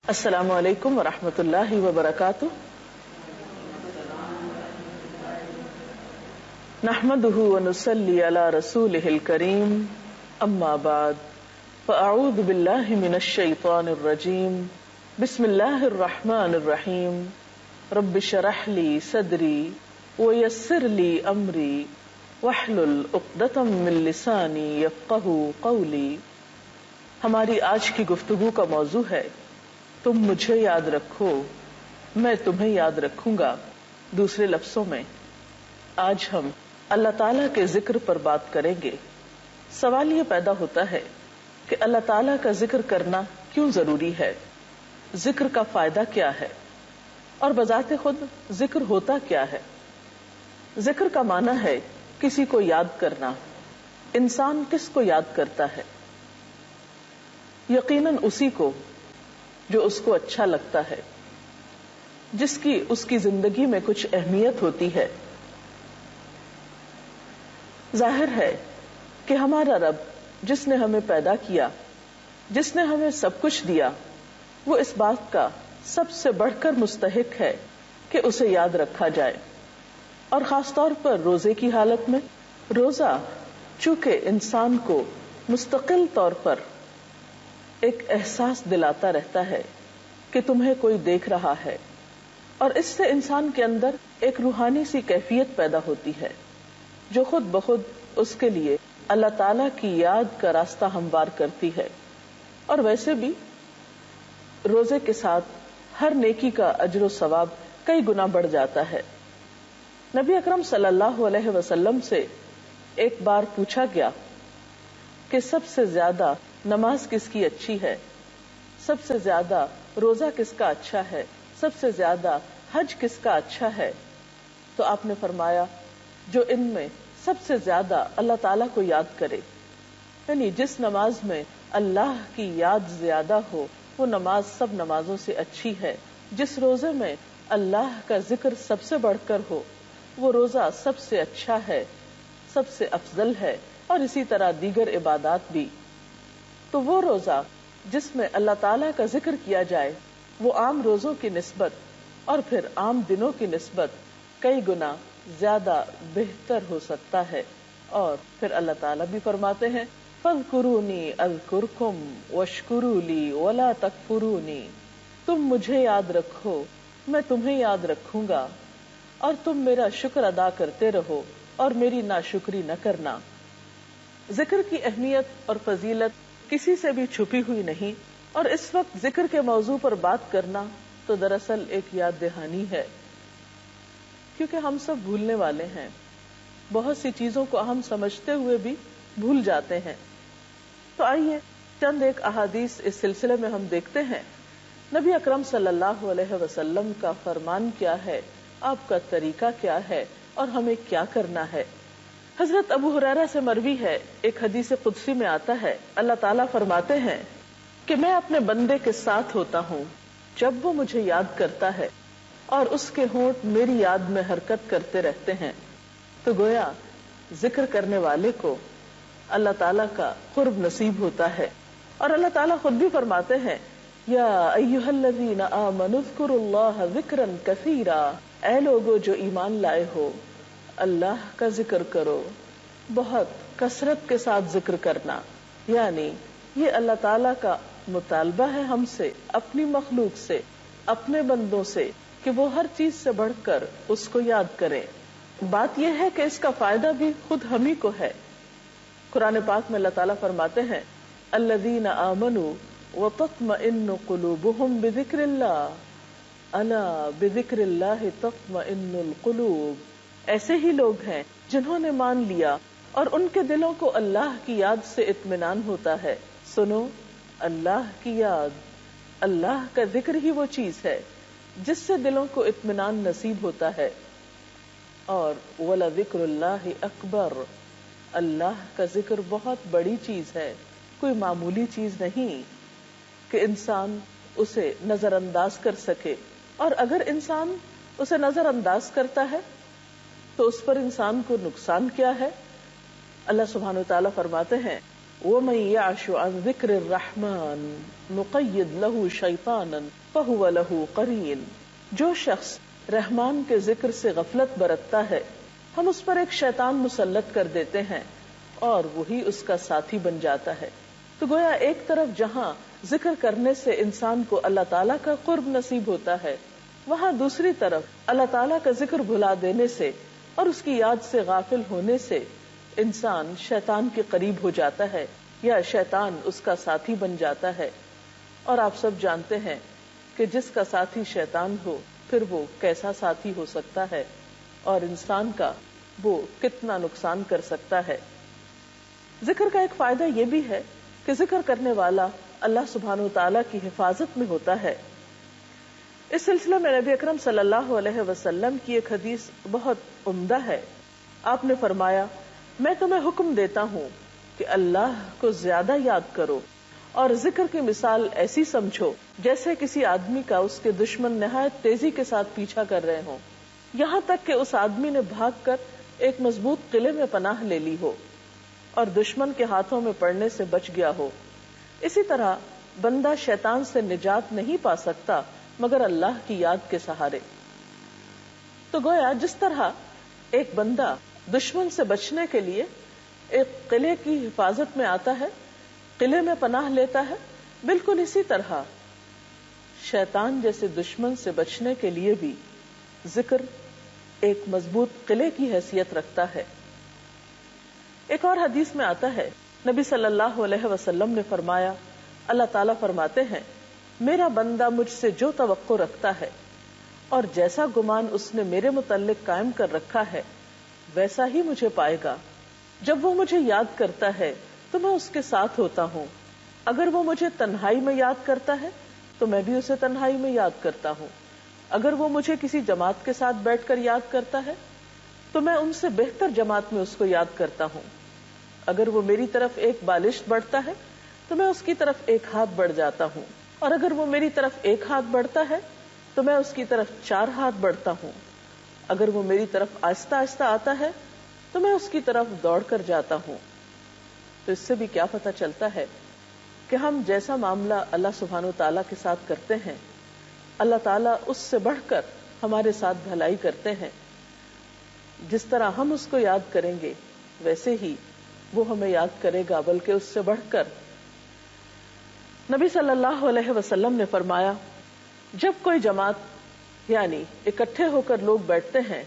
السلام علیکم ورحمۃ اللہ وبرکاتہ. نحمده ونصلي على رسوله الكريم اما بعد فاعوذ باللہ من الشیطان الرجیم بسم اللہ الرحمن الرحیم رب اشرح لي صدری ويسر لي امری واحلل عقدۃ من لسانی یفقهوا قولی. ہماری آج کی گفتگو کا موضوع ہے تم مجھے یاد رکھو میں تمہیں یاد رکھوں گا. دوسرے لفظوں میں آج ہم اللہ تعالیٰ کے ذکر پر بات کریں گے. سوال یہ پیدا ہوتا ہے کہ اللہ تعالیٰ کا ذکر کرنا کیوں ضروری ہے، ذکر کا فائدہ کیا ہے، اور بذات خود ذکر ہوتا کیا ہے. ذکر کا معنی ہے کسی کو یاد کرنا. انسان کس کو یاد کرتا ہے؟ یقیناً اسی کو جو اس کو اچھا لگتا ہے، جس کی اس کی زندگی میں کچھ اہمیت ہوتی ہے. ظاہر ہے کہ ہمارا رب جس نے ہمیں پیدا کیا، جس نے ہمیں سب کچھ دیا، وہ اس بات کا سب سے بڑھ کر مستحق ہے کہ اسے یاد رکھا جائے. اور خاص طور پر روزے کی حالت میں. روزہ چونکہ انسان کو مستقل طور پر ایک احساس دلاتا رہتا ہے کہ تمہیں کوئی دیکھ رہا ہے، اور اس سے انسان کے اندر ایک روحانی سی کیفیت پیدا ہوتی ہے جو خود بخود اس کے لیے اللہ تعالی کی یاد کا راستہ ہموار کرتی ہے. اور ویسے بھی روزے کے ساتھ ہر نیکی کا اجر و ثواب کئی گنا بڑھ جاتا ہے. نبی اکرم صلی اللہ علیہ وسلم سے ایک بار پوچھا گیا کہ سب سے زیادہ نماز کس کی اچھی ہے، سب سے زیادہ روزہ کس کا اچھا ہے، سب سے زیادہ حج کس کا اچھا ہے؟ تو آپ نے فرمایا جو ان میں سب سے زیادہ اللہ تعالیٰ کو یاد کرے. یعنی جس نماز میں اللہ کی یاد زیادہ ہو وہ نماز سب نمازوں سے اچھی ہے. جس روزے میں اللہ کا ذکر سب سے بڑھ کر ہو وہ روزہ سب سے اچھا ہے، سب سے افضل ہے. اور اسی طرح دیگر عبادات بھی. تو وہ روزہ جس میں اللہ تعالیٰ کا ذکر کیا جائے وہ عام روزوں کی نسبت اور پھر عام دنوں کی نسبت کئی گنا زیادہ بہتر ہو سکتا ہے. اور پھر اللہ تعالیٰ بھی فرماتے ہیں فَاذْكُرُونِي أَذْكُرْكُمْ وَاشْكُرُوا لِي وَلَا تَكْفُرُونِي. تم مجھے یاد رکھو میں تمہیں یاد رکھوں گا، اور تم میرا شکر ادا کرتے رہو اور میری ناشکری نہ کرنا. ذکر کی اہمیت اور فضیلت کسی سے بھی چھپی ہوئی نہیں، اور اس وقت ذکر کے موضوع پر بات کرنا تو دراصل ایک یاد دہانی ہے، کیونکہ ہم سب بھولنے والے ہیں. بہت سی چیزوں کو ہم سمجھتے ہوئے بھی بھول جاتے ہیں. تو آئیے چند ایک احادیث اس سلسلے میں ہم دیکھتے ہیں. نبی اکرم صلی اللہ علیہ وسلم کا فرمان کیا ہے، آپ کا طریقہ کیا ہے، اور ہمیں کیا کرنا ہے. حضرت ابو ہریرہ سے مروی ہے، ایک حدیث قدسی میں آتا ہے اللہ تعالیٰ فرماتے ہیں کہ میں اپنے بندے کے ساتھ ہوتا ہوں جب وہ مجھے یاد کرتا ہے اور اس کے ہونٹ میری یاد میں حرکت کرتے رہتے ہیں. تو گویا ذکر کرنے والے کو اللہ تعالیٰ کا قرب نصیب ہوتا ہے. اور اللہ تعالیٰ خود بھی فرماتے ہیں یا ایھا الذین آمنوا اذکروا اللہ ذکرا کثیرا. اے لوگو جو ایمان لائے ہو اللہ کا ذکر کرو، بہت کثرت کے ساتھ ذکر کرنا. یعنی یہ اللہ تعالیٰ کا مطالبہ ہے ہم سے، اپنی مخلوق سے، اپنے بندوں سے، کہ وہ ہر چیز سے بڑھ کر اس کو یاد کریں. بات یہ ہے کہ اس کا فائدہ بھی خود ہم ہی کو ہے. قرآن پاک میں اللہ تعالیٰ فرماتے ہیں الذین آمنوا وتطمئن قلوبهم بذکر اللہ الا بذکر اللہ تطمئن القلوب. ایسے ہی لوگ ہیں جنہوں نے مان لیا اور ان کے دلوں کو اللہ کی یاد سے اطمینان ہوتا ہے. سنو اللہ کی یاد، اللہ کا ذکر ہی وہ چیز ہے جس سے دلوں کو اطمینان نصیب ہوتا ہے. اور وَلَذِكْرُ اللَّهِ أَكْبَرُ. اللہ کا ذکر بہت بڑی چیز ہے، کوئی معمولی چیز نہیں کہ انسان اسے نظر انداز کر سکے. اور اگر انسان اسے نظر انداز کرتا ہے تو اس پر انسان کو نقصان کیا ہے. اللہ سبحانہ و تعالیٰ فرماتے ہیں وَمَن يَعْشُ عَن ذِكْرِ الرَّحْمَٰنِ نُقَيِّضْ لَهُ شَيْطَانًا فَهُوَ لَهُ قَرِينٌ. جو شخص رحمان کے ذکر سے غفلت برتتا ہے ہم اس پر ایک شیطان مسلط کر دیتے ہیں اور وہی اس کا ساتھی بن جاتا ہے. تو گویا ایک طرف جہاں ذکر کرنے سے انسان کو اللہ تعالیٰ کا قرب نصیب ہوتا ہے، وہاں دوسری طرف اللہ تعالیٰ کا ذکر بھلا دینے سے اور اس کی یاد سے غافل ہونے سے انسان شیطان کے قریب ہو جاتا ہے یا شیطان اس کا ساتھی بن جاتا ہے. اور آپ سب جانتے ہیں کہ جس کا ساتھی شیطان ہو پھر وہ کیسا ساتھی ہو سکتا ہے اور انسان کا وہ کتنا نقصان کر سکتا ہے. ذکر کا ایک فائدہ یہ بھی ہے کہ ذکر کرنے والا اللہ سبحانہ وتعالیٰ کی حفاظت میں ہوتا ہے. اس سلسلے میں نبی اکرم صلی اللہ علیہ وسلم کی ایک حدیث بہت عمدہ ہے. آپ نے فرمایا، میں تمہیں حکم دیتا ہوں کہ اللہ کو زیادہ یاد کرو اور ذکر کی مثال ایسی سمجھو جیسے کسی آدمی کا اس کے دشمن نہایت تیزی کے ساتھ پیچھا کر رہے ہوں، یہاں تک کہ اس آدمی نے بھاگ کر ایک مضبوط قلعے میں پناہ لے لی ہو اور دشمن کے ہاتھوں میں پڑنے سے بچ گیا ہو. اسی طرح بندہ شیطان سے نجات نہیں پا سکتا مگر اللہ کی یاد کے سہارے. تو گویا جس طرح ایک بندہ دشمن سے بچنے کے لیے ایک قلعے کی حفاظت میں آتا ہے، قلعے میں پناہ لیتا ہے، بالکل اسی طرح شیطان جیسے دشمن سے بچنے کے لیے بھی ذکر ایک مضبوط قلعے کی حیثیت رکھتا ہے. ایک اور حدیث میں آتا ہے، نبی صلی اللہ علیہ وسلم نے فرمایا، اللہ تعالیٰ فرماتے ہیں، میرا بندہ مجھ سے جو توقع رکھتا ہے اور جیسا گمان اس نے میرے متعلق قائم کر رکھا ہے ویسا ہی مجھے پائے گا. جب وہ مجھے یاد کرتا ہے تو میں اس کے ساتھ ہوتا ہوں، اگر وہ مجھے تنہائی میں یاد کرتا ہے تو میں بھی اسے تنہائی میں یاد کرتا ہوں، اگر وہ مجھے کسی جماعت کے ساتھ بیٹھ کر یاد کرتا ہے تو میں ان سے بہتر جماعت میں اس کو یاد کرتا ہوں، اگر وہ میری طرف ایک بالشت بڑھتا ہے تو میں اس کی طرف ایک ہاتھ بڑھ جاتا ہوں، اور اگر وہ میری طرف ایک ہاتھ بڑھتا ہے تو میں اس کی طرف 4 ہاتھ بڑھتا ہوں، اگر وہ میری طرف آہستہ آہستہ آتا ہے تو میں اس کی طرف دوڑ کر جاتا ہوں. تو اس سے بھی کیا پتہ چلتا ہے کہ ہم جیسا معاملہ اللہ سبحانہ وتعالیٰ کے ساتھ کرتے ہیں اللہ تعالیٰ اس سے بڑھ کر ہمارے ساتھ بھلائی کرتے ہیں. جس طرح ہم اس کو یاد کریں گے ویسے ہی وہ ہمیں یاد کرے گا، بلکہ اس سے بڑھ کر. نبی صلی اللہ علیہ وسلم نے فرمایا، جب کوئی جماعت یعنی اکٹھے ہو کر لوگ بیٹھتے ہیں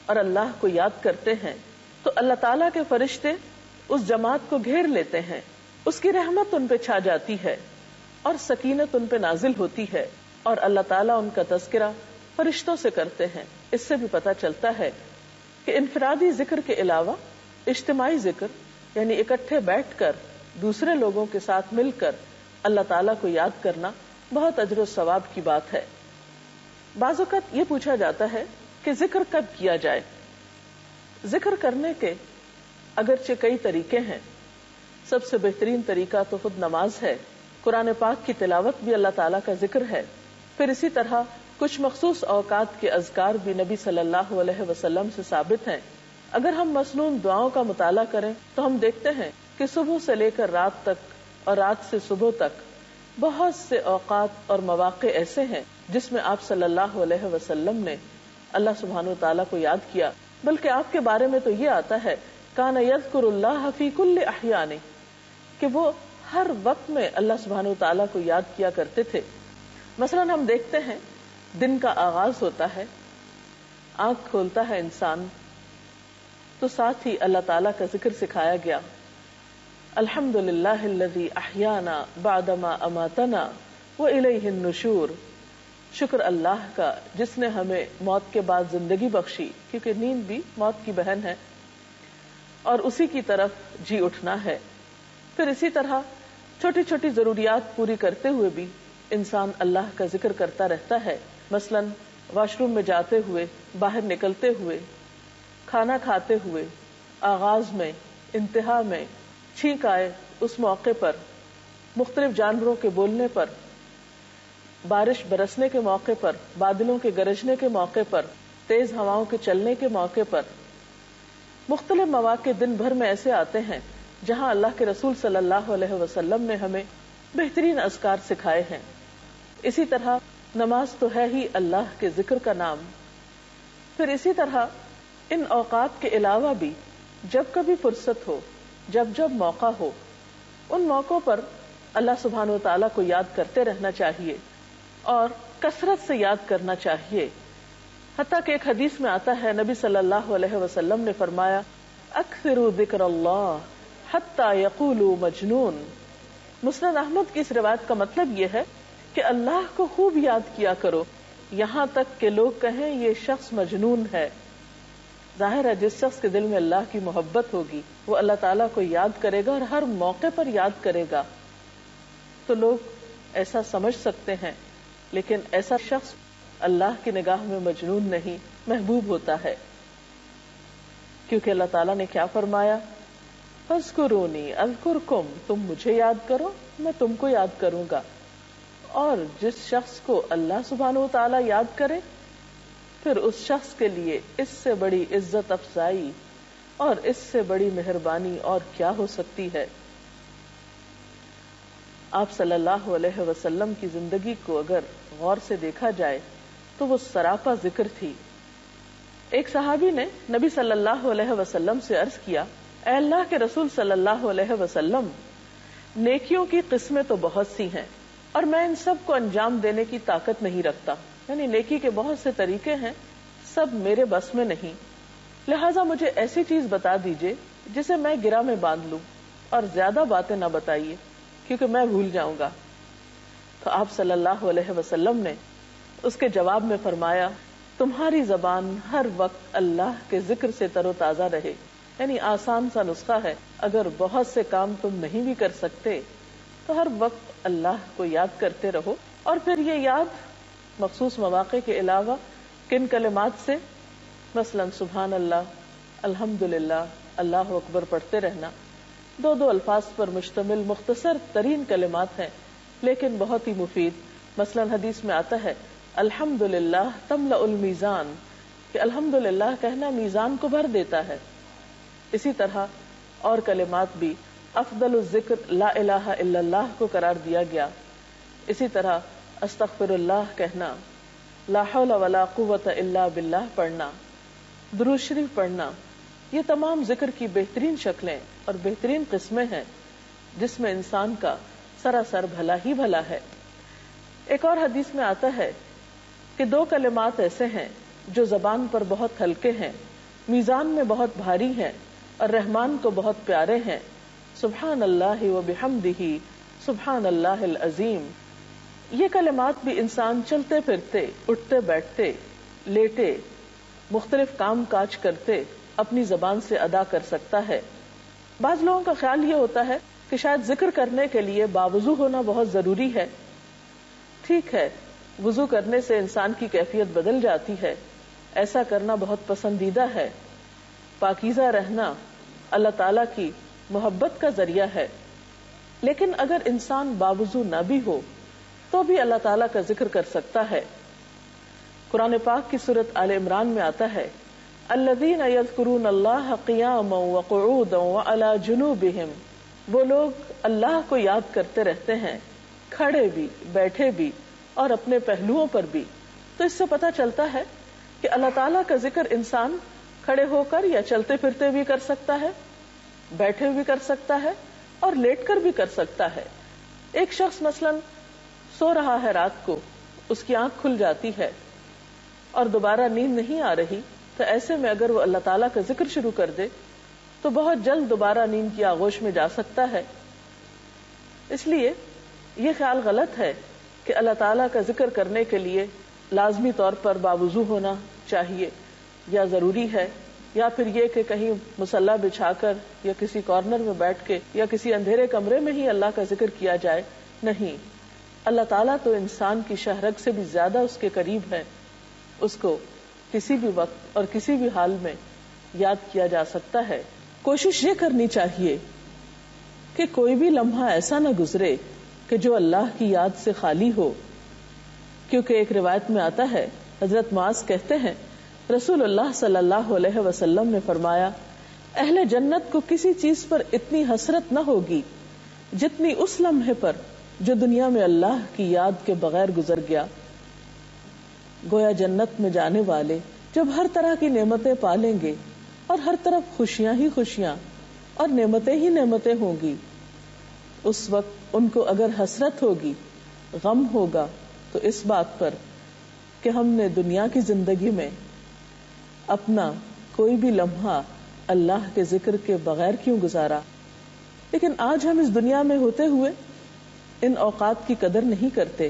اور اللہ کو یاد کرتے ہیں تو اللہ تعالیٰ کے فرشتے اس جماعت کو گھیر لیتے ہیں، اس کی رحمت ان پہ چھا جاتی ہے اور سکینت ان پہ نازل ہوتی ہے، اور اللہ تعالیٰ ان کا تذکرہ فرشتوں سے کرتے ہیں. اس سے بھی پتہ چلتا ہے کہ انفرادی ذکر کے علاوہ اجتماعی ذکر یعنی اکٹھے بیٹھ کر دوسرے لوگوں کے ساتھ مل کر اللہ تعالیٰ کو یاد کرنا بہت اجر و ثواب کی بات ہے. بعض اوقات یہ پوچھا جاتا ہے کہ ذکر کب کیا جائے. ذکر کرنے کے اگرچہ کئی طریقے ہیں، سب سے بہترین طریقہ تو خود نماز ہے. قرآن پاک کی تلاوت بھی اللہ تعالیٰ کا ذکر ہے. پھر اسی طرح کچھ مخصوص اوقات کے اذکار بھی نبی صلی اللہ علیہ وسلم سے ثابت ہیں. اگر ہم مسنون دعاؤں کا مطالعہ کریں تو ہم دیکھتے ہیں کہ صبح سے لے کر رات تک اور رات سے صبح تک بہت سے اوقات اور مواقع ایسے ہیں جس میں آپ صلی اللہ علیہ وسلم نے اللہ سبحانہ وتعالیٰ کو یاد کیا. بلکہ آپ کے بارے میں تو یہ آتا ہے کان یذکر اللہ فی کل احیانہ، کہ وہ ہر وقت میں اللہ سبحانہ وتعالیٰ کو یاد کیا کرتے تھے. مثلا ہم دیکھتے ہیں دن کا آغاز ہوتا ہے، آنکھ کھولتا ہے انسان تو ساتھ ہی اللہ تعالیٰ کا ذکر سکھایا گیا. الحمدللہ الذی احیانا بعدما اماتنا والیہ النشور. شکر اللہ کا جس نے ہمیں موت کے بعد زندگی بخشی، کیونکہ نیند بھی موت کی بہن ہے، اور اسی کی طرف جی اٹھنا ہے. پھر اسی طرح چھوٹی چھوٹی ضروریات پوری کرتے ہوئے بھی انسان اللہ کا ذکر کرتا رہتا ہے. مثلا واش روم میں جاتے ہوئے، باہر نکلتے ہوئے، کھانا کھاتے ہوئے، آغاز میں، انتہا میں، چھینک آئے اس موقع پر، مختلف جانوروں کے بولنے پر، بارش برسنے کے موقع پر، بادلوں کے گرجنے کے موقع پر، تیز ہواؤں کے چلنے کے موقع پر. مختلف مواقع دن بھر میں ایسے آتے ہیں جہاں اللہ کے رسول صلی اللہ علیہ وسلم نے ہمیں بہترین اذکار سکھائے ہیں. اسی طرح نماز تو ہے ہی اللہ کے ذکر کا نام. پھر اسی طرح ان اوقات کے علاوہ بھی جب کبھی فرصت ہو، جب جب موقع ہو، ان موقعوں پر اللہ سبحانہ و تعالیٰ کو یاد کرتے رہنا چاہیے اور کثرت سے یاد کرنا چاہیے. حتیٰ کہ ایک حدیث میں آتا ہے، نبی صلی اللہ علیہ وسلم نے فرمایا اکثروا ذکر اللہ حتی یقولوا مجنون. مسند احمد کی اس روایت کا مطلب یہ ہے کہ اللہ کو خوب یاد کیا کرو یہاں تک کہ لوگ کہیں یہ شخص مجنون ہے. ظاہر ہے جس شخص کے دل میں اللہ کی محبت ہوگی وہ اللہ تعالیٰ کو یاد کرے گا اور ہر موقع پر یاد کرے گا. تو لوگ ایسا سمجھ سکتے ہیں، لیکن ایسا شخص اللہ کی نگاہ میں مجنون نہیں، محبوب ہوتا ہے. کیونکہ اللہ تعالیٰ نے کیا فرمایا، فاذکرونی اذکرکم، تم مجھے یاد کرو میں تم کو یاد کروں گا. اور جس شخص کو اللہ سبحانہ و تعالیٰ یاد کرے پھر اس شخص کے لیے اس سے بڑی عزت افزائی اور اس سے بڑی مہربانی اور کیا ہو سکتی ہے. آپ صلی اللہ علیہ وسلم کی زندگی کو اگر غور سے دیکھا جائے تو وہ سراپا ذکر تھی. ایک صحابی نے نبی صلی اللہ علیہ وسلم سے عرض کیا، اے اللہ کے رسول صلی اللہ علیہ وسلم، نیکیوں کی قسمیں تو بہت سی ہیں اور میں ان سب کو انجام دینے کی طاقت نہیں رکھتا. یعنی نیکی کے بہت سے طریقے ہیں، سب میرے بس میں نہیں، لہٰذا مجھے ایسی چیز بتا دیجئے جسے میں گرہ میں باندھ لوں اور زیادہ باتیں نہ بتائیے کیونکہ میں بھول جاؤں گا. تو آپ صلی اللہ علیہ وسلم نے اس کے جواب میں فرمایا، تمہاری زبان ہر وقت اللہ کے ذکر سے تر و تازہ رہے. یعنی آسان سا نسخہ ہے، اگر بہت سے کام تم نہیں بھی کر سکتے تو ہر وقت اللہ کو یاد کرتے رہو. اور پھر یہ یاد مخصوص مواقع کے علاوہ کن کلمات سے، مثلا سبحان اللہ، الحمدللہ، اللہ اکبر پڑھتے رہنا. 2 الفاظ پر مشتمل مختصر ترین کلمات ہیں لیکن بہت ہی مفید. مثلا حدیث میں آتا ہے الحمدللہ تملأ المیزان، کہ الحمدللہ کہنا میزان کو بھر دیتا ہے. اسی طرح اور کلمات بھی افضل الذکر لا الہ الا اللہ کو قرار دیا گیا. اسی طرح استغفر اللہ کہنا، لا حول ولا قوت الا باللہ پڑھنا، درود شریف پڑھنا، یہ تمام ذکر کی بہترین شکلیں اور بہترین قسمیں ہیں جس میں انسان کا سراسر بھلا ہی بھلا ہے. ایک اور حدیث میں آتا ہے کہ 2 کلمات ایسے ہیں جو زبان پر بہت ہلکے ہیں، میزان میں بہت بھاری ہیں اور رحمان کو بہت پیارے ہیں، سبحان اللہ و بحمدہ سبحان اللہ العظیم. یہ کلمات بھی انسان چلتے پھرتے، اٹھتے بیٹھتے، لیٹے، مختلف کام کاج کرتے اپنی زبان سے ادا کر سکتا ہے. بعض لوگوں کا خیال یہ ہوتا ہے کہ شاید ذکر کرنے کے لیے باوضو ہونا بہت ضروری ہے. ٹھیک ہے، وضو کرنے سے انسان کی کیفیت بدل جاتی ہے، ایسا کرنا بہت پسندیدہ ہے. پاکیزہ رہنا اللہ تعالیٰ کی محبت کا ذریعہ ہے. لیکن اگر انسان باوضو نہ بھی ہو تو بھی اللہ تعالیٰ کا ذکر کر سکتا ہے. قرآن پاک کی سورۃ آل عمران میں آتا ہے الذین یذکرون اللہ قیاما وقعودا وعلی جنوبہم، وہ لوگ اللہ کو یاد کرتے رہتے ہیں کھڑے بھی، بیٹھے بھی اور اپنے پہلوؤں پر بھی. تو اس سے پتہ چلتا ہے کہ اللہ تعالیٰ کا ذکر انسان کھڑے ہو کر یا چلتے پھرتے بھی کر سکتا ہے، بیٹھے بھی کر سکتا ہے اور لیٹ کر بھی کر سکتا ہے. ایک شخص مثلاً سو رہا ہے، رات کو اس کی آنکھ کھل جاتی ہے اور دوبارہ نیند نہیں آ رہی، تو ایسے میں اگر وہ اللہ تعالیٰ کا ذکر شروع کر دے تو بہت جلد دوبارہ نیند کی آغوش میں جا سکتا ہے. اس لیے یہ خیال غلط ہے کہ اللہ تعالیٰ کا ذکر کرنے کے لیے لازمی طور پر باوضو ہونا چاہیے یا ضروری ہے، یا پھر یہ کہ کہیں مصلی بچھا کر یا کسی کارنر میں بیٹھ کے یا کسی اندھیرے کمرے میں ہی اللہ کا ذکر کیا جائے. نہیں، اللہ تعالیٰ تو انسان کی شہرگ سے بھی زیادہ اس کے قریب ہے، اس کو کسی بھی وقت اور کسی بھی حال میں یاد کیا جا سکتا ہے. کوشش یہ کرنی چاہیے کہ کوئی بھی لمحہ ایسا نہ گزرے کہ جو اللہ کی یاد سے خالی ہو. کیونکہ ایک روایت میں آتا ہے، حضرت معاذ کہتے ہیں رسول اللہ صلی اللہ علیہ وسلم نے فرمایا اہل جنت کو کسی چیز پر اتنی حسرت نہ ہوگی جتنی اس لمحے پر جو دنیا میں اللہ کی یاد کے بغیر گزر گیا. گویا جنت میں جانے والے جب ہر طرح کی نعمتیں پالیں گے اور ہر طرف خوشیاں ہی خوشیاں اور نعمتیں ہی نعمتیں ہوں گی، اس وقت ان کو اگر حسرت ہوگی، غم ہوگا، تو اس بات پر کہ ہم نے دنیا کی زندگی میں اپنا کوئی بھی لمحہ اللہ کے ذکر کے بغیر کیوں گزارا. لیکن آج ہم اس دنیا میں ہوتے ہوئے ان اوقات کی قدر نہیں کرتے،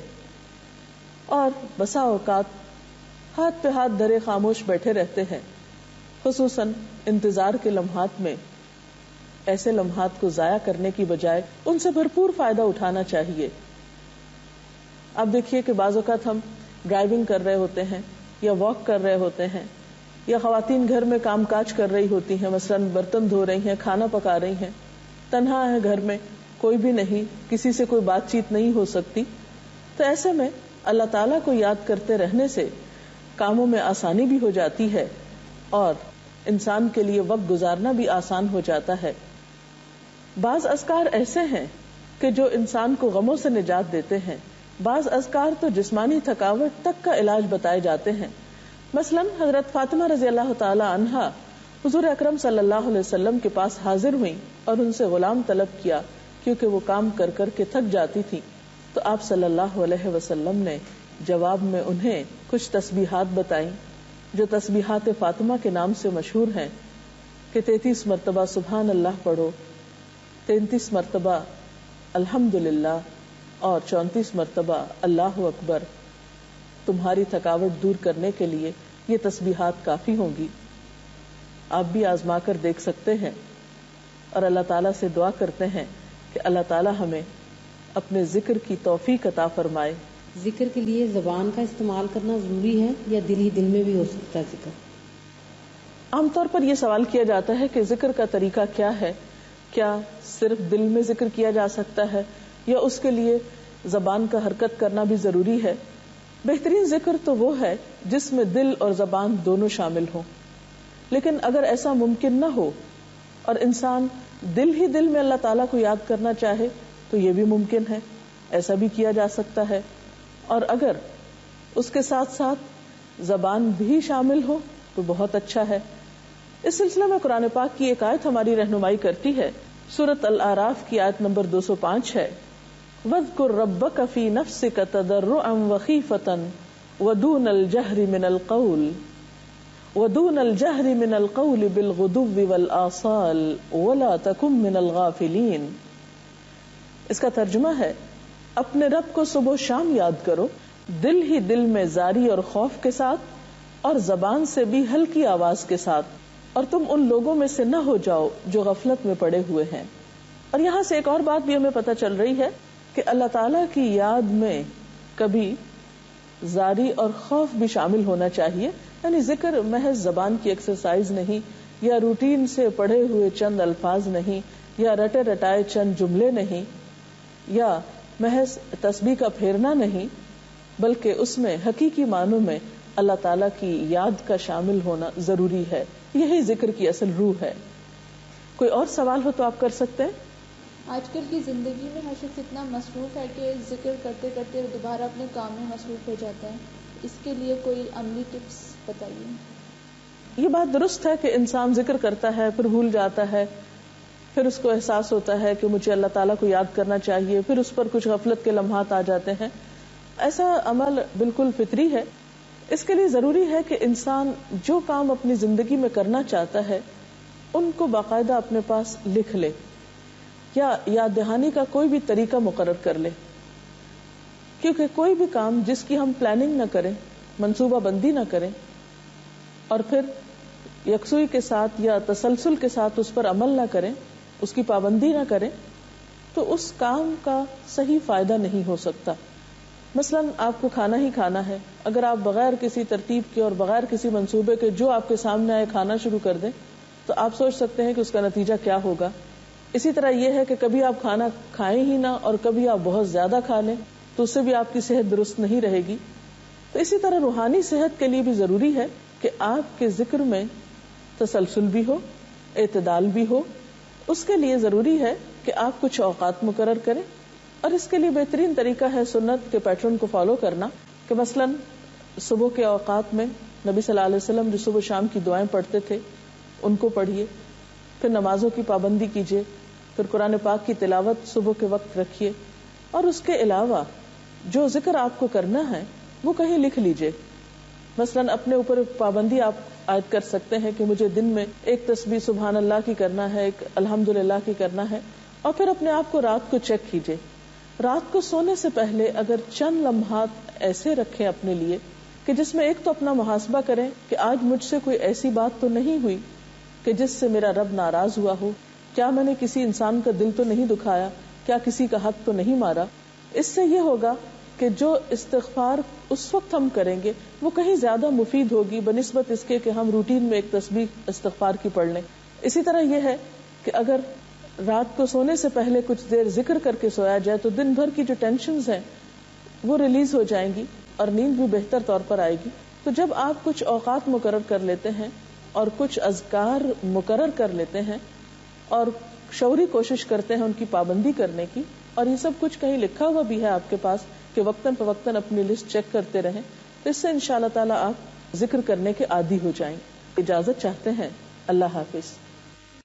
اور بسا اوقات ہاتھ پہ ہاتھ دھرے خاموش بیٹھے رہتے ہیں. خصوصاً انتظار کے لمحات میں ایسے لمحات کو ضائع کرنے کی بجائے ان سے بھرپور فائدہ اٹھانا چاہیے. اب دیکھیے کہ بعض اوقات ہم ڈرائیونگ کر رہے ہوتے ہیں یا واک کر رہے ہوتے ہیں، یا خواتین گھر میں کام کاج کر رہی ہوتی ہیں، مثلاً برتن دھو رہی ہیں، کھانا پکا رہی ہیں، تنہا ہے گھر میں، کوئی بھی نہیں، کسی سے کوئی بات چیت نہیں ہو سکتی. تو ایسے میں اللہ تعالیٰ کو یاد کرتے رہنے سے کاموں میں آسانی بھی ہو جاتی ہے اور انسان کے لیے وقت گزارنا بھی آسان ہو جاتا ہے. بعض اذکار ایسے ہیں کہ جو انسان کو غموں سے نجات دیتے ہیں، بعض اذکار تو جسمانی تھکاوٹ تک کا علاج بتائے جاتے ہیں. مثلاً حضرت فاطمہ رضی اللہ تعالی عنہا حضور اکرم صلی اللہ علیہ وسلم کے پاس حاضر ہوئیں اور ان سے غلام طلب کیا، کیونکہ وہ کام کر کر کے تھک جاتی تھی. تو آپ صلی اللہ علیہ وسلم نے جواب میں انہیں کچھ تسبیحات بتائیں جو تسبیحات فاطمہ کے نام سے مشہور ہیں، کہ 33 مرتبہ سبحان اللہ پڑھو، 33 مرتبہ الحمدللہ اور 34 مرتبہ اللہ اکبر. تمہاری تھکاوٹ دور کرنے کے لیے یہ تسبیحات کافی ہوں گی. آپ بھی آزما کر دیکھ سکتے ہیں اور اللہ تعالیٰ سے دعا کرتے ہیں کہ اللہ تعالیٰ ہمیں اپنے ذکر کی توفیق عطا فرمائے. ذکر کے لیے زبان کا استعمال کرنا ضروری ہے یا دل ہی دل میں بھی ہو سکتا ہے ذکر؟ عام طور پر یہ سوال کیا جاتا ہے کہ ذکر کا طریقہ کیا ہے، کیا صرف دل میں ذکر کیا جا سکتا ہے یا اس کے لیے زبان کا حرکت کرنا بھی ضروری ہے؟ بہترین ذکر تو وہ ہے جس میں دل اور زبان دونوں شامل ہوں. لیکن اگر ایسا ممکن نہ ہو اور انسان دل ہی دل میں اللہ تعالیٰ کو یاد کرنا چاہے تو یہ بھی ممکن ہے، ایسا بھی کیا جا سکتا ہے. اور اگر اس کے ساتھ ساتھ زبان بھی شامل ہو تو بہت اچھا ہے. اس سلسلے میں قرآن پاک کی ایک آیت ہماری رہنمائی کرتی ہے. سورۃ الاعراف کی آیت نمبر 205 ہے، وَاذْكُرْ رَبَّكَ فِي نَفْسِكَ تَضَرُّعًا وَخِيفَةً وَدُونَ الْجَهْرِ مِنَ الْقَوْلِ بِالْغُدُوِّ وَالْآصَالِ وَلَا تَكُن مِنَ الْغَافِلِينَ. اس کا ترجمہ ہے، اپنے رب کو صبح و شام یاد کرو، دل ہی دل میں زاری اور خوف کے ساتھ اور زبان سے بھی ہلکی آواز کے ساتھ، اور تم ان لوگوں میں سے نہ ہو جاؤ جو غفلت میں پڑے ہوئے ہیں. اور یہاں سے ایک اور بات بھی ہمیں پتہ چل رہی ہے کہ اللہ تعالیٰ کی یاد میں کبھی زاری اور خوف بھی شامل ہونا چاہیے. یعنی ذکر محض زبان کی ایکسرسائز نہیں، یا روٹین سے پڑھے ہوئے چند الفاظ نہیں، یا رٹے رٹائے چند جملے نہیں، یا محض تسبیح کا پھیرنا نہیں، بلکہ اس میں حقیقی معنوں میں اللہ تعالیٰ کی یاد کا شامل ہونا ضروری ہے. یہی ذکر کی اصل روح ہے. کوئی اور سوال ہو تو آپ کر سکتے ہیں. آج کل کی زندگی میں ہر شخص اتنا مصروف ہے کہ ذکر کرتے کرتے دوبارہ اپنے کام میں مصروف ہو جاتا ہے. اس کے لیے کوئی عملی ٹپس بتائیے. یہ بات درست ہے کہ انسان ذکر کرتا ہے پھر بھول جاتا ہے، پھر اس کو احساس ہوتا ہے کہ مجھے اللہ تعالیٰ کو یاد کرنا چاہیے، پھر اس پر کچھ غفلت کے لمحات آ جاتے ہیں. ایسا عمل بالکل فطری ہے. اس کے لیے ضروری ہے کہ انسان جو کام اپنی زندگی میں کرنا چاہتا ہے ان کو باقاعدہ اپنے پاس لکھ لے، یا یاد دہانی کا کوئی بھی طریقہ مقرر کر لے. کیونکہ کوئی بھی کام جس کی ہم پلاننگ نہ کریں، منصوبہ بندی نہ کریں، اور پھر یکسوئی کے ساتھ یا تسلسل کے ساتھ اس پر عمل نہ کریں، اس کی پابندی نہ کریں، تو اس کام کا صحیح فائدہ نہیں ہو سکتا. مثلا آپ کو کھانا ہی کھانا ہے، اگر آپ بغیر کسی ترتیب کے اور بغیر کسی منصوبے کے جو آپ کے سامنے آئے کھانا شروع کر دیں تو آپ سوچ سکتے ہیں کہ اس کا نتیجہ کیا ہوگا. اسی طرح یہ ہے کہ کبھی آپ کھانا کھائیں ہی نہ اور کبھی آپ بہت زیادہ کھا لیں تو اس سے بھی آپ کی صحت درست نہیں رہے گی. تو اسی طرح روحانی صحت کے لیے بھی ضروری ہے کہ آپ کے ذکر میں تسلسل بھی ہو، اعتدال بھی ہو. اس کے لیے ضروری ہے کہ آپ کچھ اوقات مقرر کریں، اور اس کے لیے بہترین طریقہ ہے سنت کے پیٹرن کو فالو کرنا، کہ مثلا صبح کے اوقات میں نبی صلی اللہ علیہ وسلم جو صبح شام کی دعائیں پڑھتے تھے ان کو پڑھیے، پھر نمازوں کی پابندی کیجیے، پھر قرآن پاک کی تلاوت صبح کے وقت رکھیے، اور اس کے علاوہ جو ذکر آپ کو کرنا ہے وہ کہیں لکھ لیجیے. مثلا اپنے اوپر پابندی آپ عائد کر سکتے ہیں کہ مجھے دن میں ایک تسبیح سبحان اللہ کی کرنا ہے، ایک الحمدللہ کی کرنا ہے، اور پھر اپنے آپ کو رات کو چیک کیجیے. رات کو سونے سے پہلے اگر چند لمحات ایسے رکھیں اپنے لیے کہ جس میں ایک تو اپنا محاسبہ کریں کہ آج مجھ سے کوئی ایسی بات تو نہیں ہوئی کہ جس سے میرا رب ناراض ہوا ہو، کیا میں نے کسی انسان کا دل تو نہیں دکھایا، کیا کسی کا حق تو نہیں مارا. اس سے یہ ہوگا کہ جو استغفار اس وقت ہم کریں گے وہ کہیں زیادہ مفید ہوگی بنسبت اس کے کہ ہم روٹین میں ایک تسبیح استغفار کی پڑھ لیں. اسی طرح یہ ہے کہ اگر رات کو سونے سے پہلے کچھ دیر ذکر کر کے سویا جائے تو دن بھر کی جو ٹینشنز ہیں وہ ریلیز ہو جائیں گی اور نیند بھی بہتر طور پر آئے گی. تو جب آپ کچھ اوقات مقرر کر لیتے ہیں اور کچھ اذکار مقرر کر لیتے ہیں اور شعوری کوشش کرتے ہیں ان کی پابندی کرنے کی، اور یہ سب کچھ کہیں لکھا ہوا بھی ہے آپ کے پاس کہ وقتاً فوقتاً اپنی لسٹ چیک کرتے رہیں، تو اس سے انشاءاللہ تعالی آپ ذکر کرنے کے عادی ہو جائیں. اجازت چاہتے ہیں. اللہ حافظ.